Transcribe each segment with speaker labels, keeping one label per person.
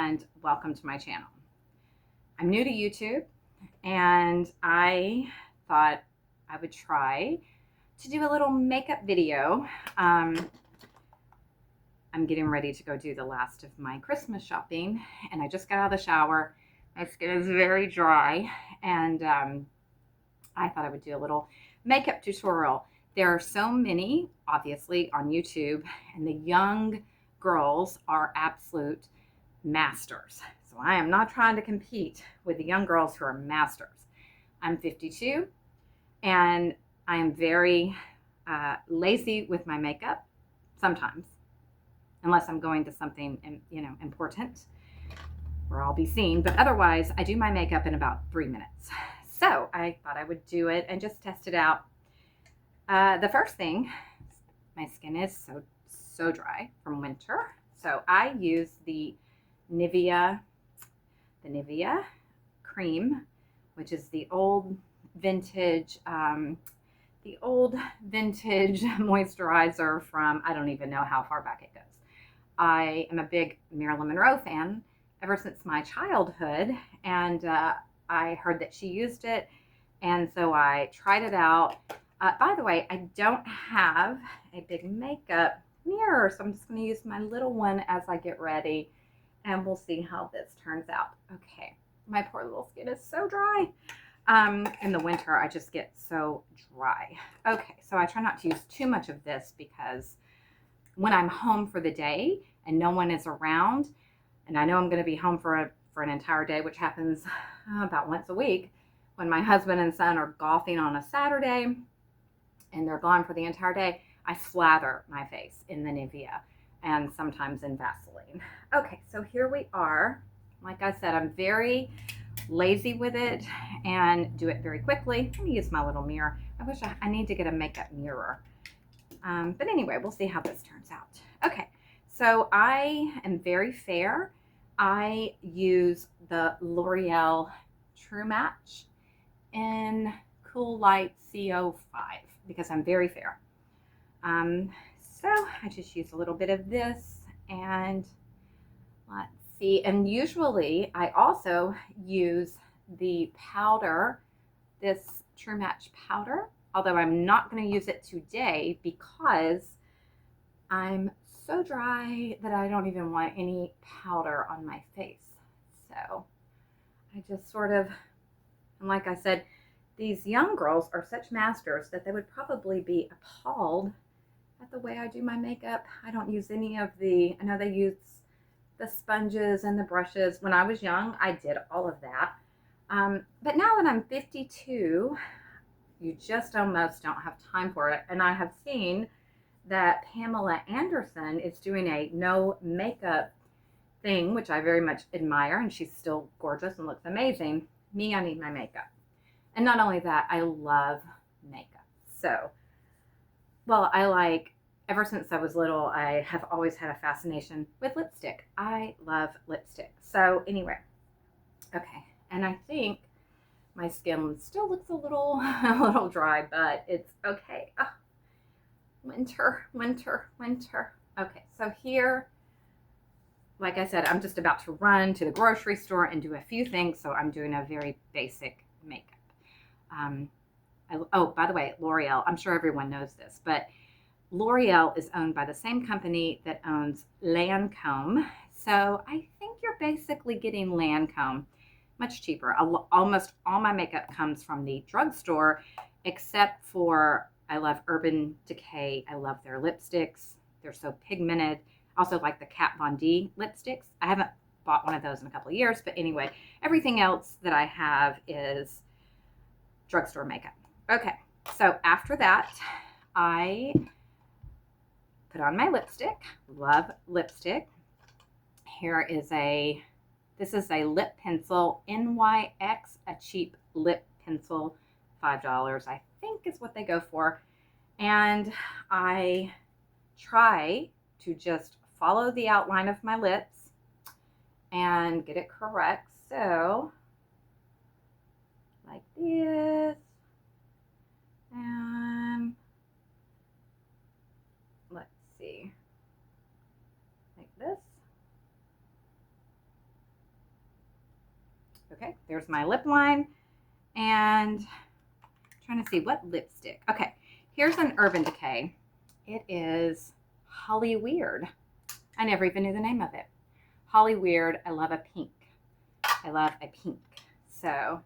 Speaker 1: and welcome to my channel. I'm new to YouTube and I thought I would try to do a little makeup video. I'm getting ready to go do the last of my Christmas shopping and I just got out of the shower. My skin is very dry and I thought I would do a little makeup tutorial. There are so many, obviously, on YouTube, and the young girls are absolute masters. So I am not trying to compete with the young girls who are masters. I'm 52, and I am very lazy with my makeup sometimes, unless I'm going to something, important where I'll be seen. But otherwise, I do my makeup in about 3 minutes. So I thought I would do it and just test it out. The first thing, my skin is so dry from winter. So I use the Nivea cream, which is the old vintage moisturizer from, I don't even know how far back it goes. I am a big Marilyn Monroe fan ever since my childhood, and I heard that she used it, and so I tried it out. By the way, I don't have a big makeup mirror, so I'm just going to use my little one as I get ready, and we'll see how this turns out. Okay, my poor little skin is so dry. In the winter, I just get so dry. Okay, so I try not to use too much of this because when I'm home for the day and no one is around, and I know I'm going to be home for an entire day, which happens about once a week, when my husband and son are golfing on a Saturday and they're gone for the entire day, I slather my face in the Nivea and sometimes in Vaseline. Okay, so here we are. Like I said, I'm very lazy with it and do it very quickly. Let me use my little mirror. I wish I need to get a makeup mirror. But anyway, we'll see how this turns out. Okay, so I am very fair. I use the L'Oreal True Match in Cool Light CO5 because I'm very fair. So I just use a little bit of this, and let's see. And usually I also use the powder, this True Match powder, although I'm not going to use it today because I'm so dry that I don't even want any powder on my face. So I just sort of, and like I said, these young girls are such masters that they would probably be appalled at the way I do my makeup. I don't use any of I know they use the sponges and the brushes. When I was young, I did all of that. But now that I'm 52, you just almost don't have time for it. And I have seen that Pamela Anderson is doing a no makeup thing, which I very much admire, and she's still gorgeous and looks amazing. Me, I need my makeup. And not only that, I love makeup. So, well, ever since I was little, I have always had a fascination with lipstick. I love lipstick. So anyway, okay. And I think my skin still looks a little dry, but it's okay. Oh, winter. Okay, so here, like I said, I'm just about to run to the grocery store and do a few things, so I'm doing a very basic makeup. Oh, by the way, L'Oreal, I'm sure everyone knows this, but L'Oreal is owned by the same company that owns Lancome. So I think you're basically getting Lancome much cheaper. Almost all my makeup comes from the drugstore, except for, I love Urban Decay. I love their lipsticks. They're so pigmented. Also like the Kat Von D lipsticks. I haven't bought one of those in a couple of years, but anyway, everything else that I have is drugstore makeup. Okay, so after that, I put on my lipstick. Love lipstick. This is a lip pencil, NYX, a cheap lip pencil, $5, I think is what they go for. And I try to just follow the outline of my lips and get it correct. So, like this. And let's see, like this. Okay, there's my lip line. And I'm trying to see what lipstick. Okay, here's an Urban Decay. It is Holly Weird. I never even knew the name of it. Holly Weird. I love a pink. I love a pink. So,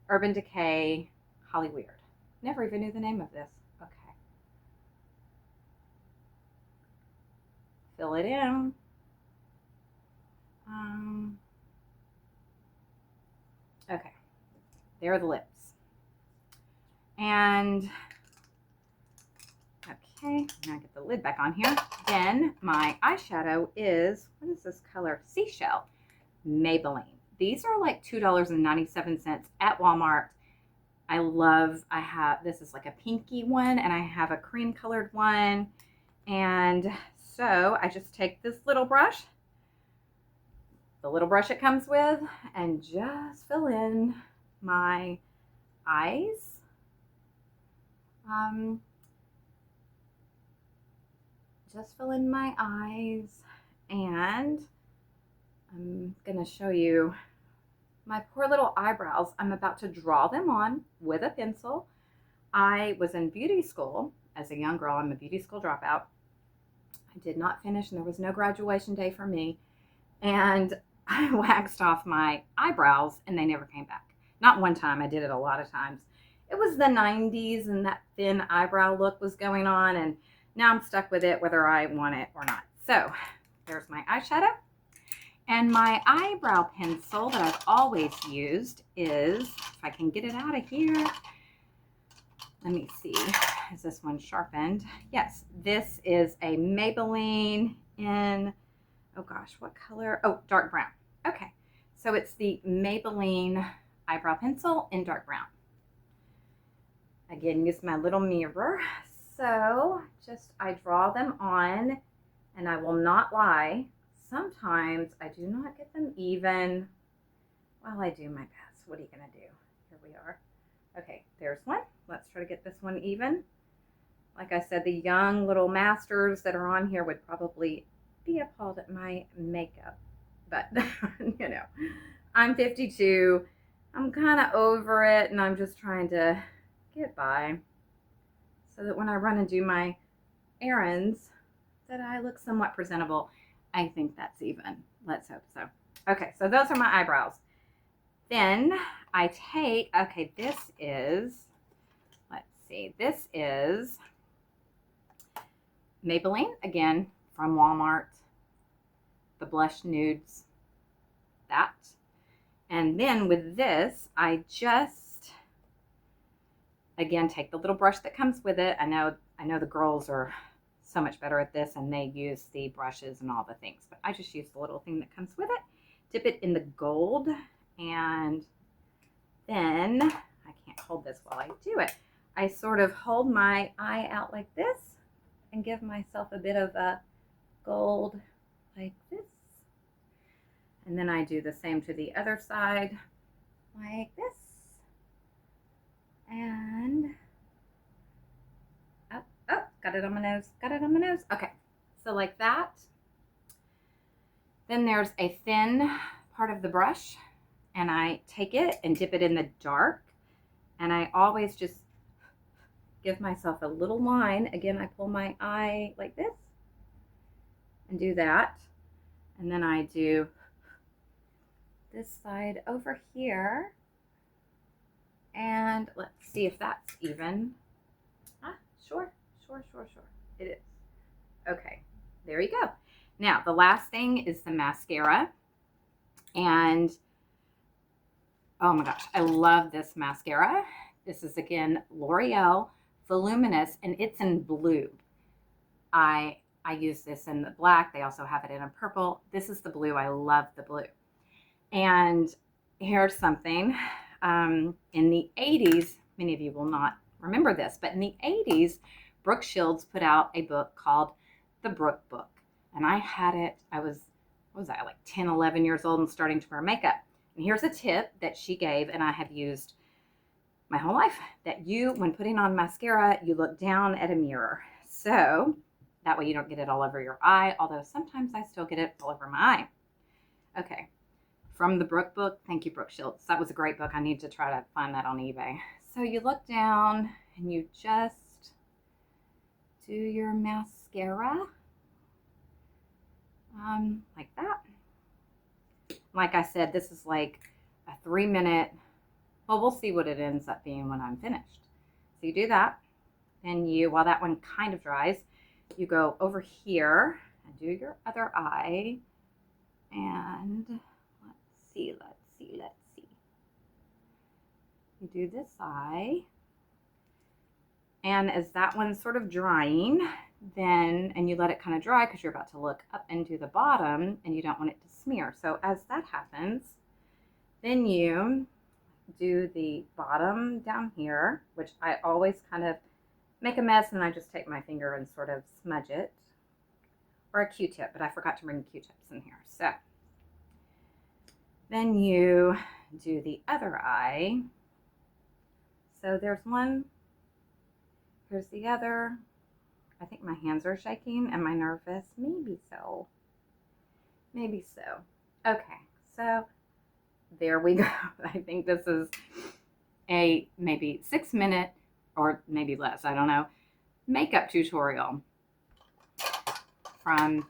Speaker 1: Urban Decay, Holly Weird. Never even knew the name of this. Okay. Fill it in. Okay. There are the lips. And, okay, now get the lid back on here. Then my eyeshadow is, what is this color? Seashell. Maybelline. These are like $2.97 at Walmart. I have, this is like a pinky one, and I have a cream colored one. And so I just take this little brush, the little brush it comes with, and just fill in my eyes. Just fill in my eyes, and I'm gonna show you my poor little eyebrows. I'm about to draw them on with a pencil. I was in beauty school as a young girl. I'm a beauty school dropout. I did not finish, and there was no graduation day for me. And I waxed off my eyebrows, and they never came back. Not one time. I did it a lot of times. It was the 90s, and that thin eyebrow look was going on, and now I'm stuck with it whether I want it or not. So there's my eyeshadow. And my eyebrow pencil that I've always used is, if I can get it out of here, let me see, is this one sharpened? Yes, this is a Maybelline in, oh gosh, what color? Oh, dark brown. Okay, so it's the Maybelline eyebrow pencil in dark brown. Again, use my little mirror. So just, I draw them on, and I will not lie, sometimes I do not get them even. Well, I do my best. What are you gonna do? Here we are. Okay, there's one. Let's try to get this one even. Like I said, the young little masters that are on here would probably be appalled at my makeup. But, you know, I'm 52. I'm kind of over it, and I'm just trying to get by so that when I run and do my errands, that I look somewhat presentable. I think that's even. Let's hope so. Okay, so those are my eyebrows. Then I take, okay, this is, let's see, this is Maybelline, again, from Walmart, the Blush Nudes, that. And then with this, I just, again, take the little brush that comes with it. I know the girls are so much better at this, and they use the brushes and all the things, but I just use the little thing that comes with it. Dip it in the gold, and then I can't hold this while I do it. I sort of hold my eye out like this and give myself a bit of a gold like this, and then I do the same to the other side like this, and oh, got it on my nose, got it on my nose. Okay, so like that. Then there's a thin part of the brush, and I take it and dip it in the dark, and I always just give myself a little line. Again, I pull my eye like this and do that, and then I do this side over here, and let's see if that's even. Sure. It is. Okay, there you go. Now, the last thing is the mascara. And, oh my gosh, I love this mascara. This is, again, L'Oreal Voluminous, and it's in blue. I use this in the black. They also have it in a purple. This is the blue. I love the blue. And here's something. In the 80s, many of you will not remember this, but in the 80s, Brooke Shields put out a book called The Brooke Book. And I had it, what was I, like 10, 11 years old and starting to wear makeup. And here's a tip that she gave, and I have used my whole life, that you, when putting on mascara, you look down at a mirror. So that way you don't get it all over your eye, although sometimes I still get it all over my eye. Okay, from the Brooke book. Thank you, Brooke Shields. That was a great book. I need to try to find that on eBay. So you look down and you just do your mascara like that. Like I said, this is like a 3-minute, well, we'll see what it ends up being when I'm finished. So you do that, and you, while that one kind of dries, you go over here and do your other eye, and let's see. You do this eye, and as that one's sort of drying, then, and you let it kind of dry because you're about to look up into the bottom and you don't want it to smear. So as that happens, then you do the bottom down here, which I always kind of make a mess and I just take my finger and sort of smudge it, or a Q-tip, but I forgot to bring Q-tips in here. So then you do the other eye. So there's one, here's the other. I think my hands are shaking. Am I nervous? Maybe so. Maybe so. Okay, so there we go. I think this is a maybe 6-minute or maybe less, I don't know, makeup tutorial from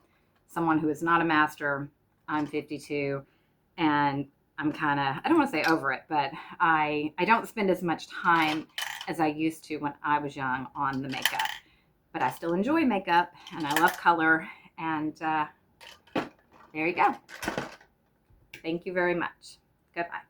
Speaker 1: someone who is not a master. I'm 52 and I'm kind of, I don't want to say over it, but I don't spend as much time as I used to when I was young on the makeup. But I still enjoy makeup and I love color, and there you go. Thank you very much. Goodbye.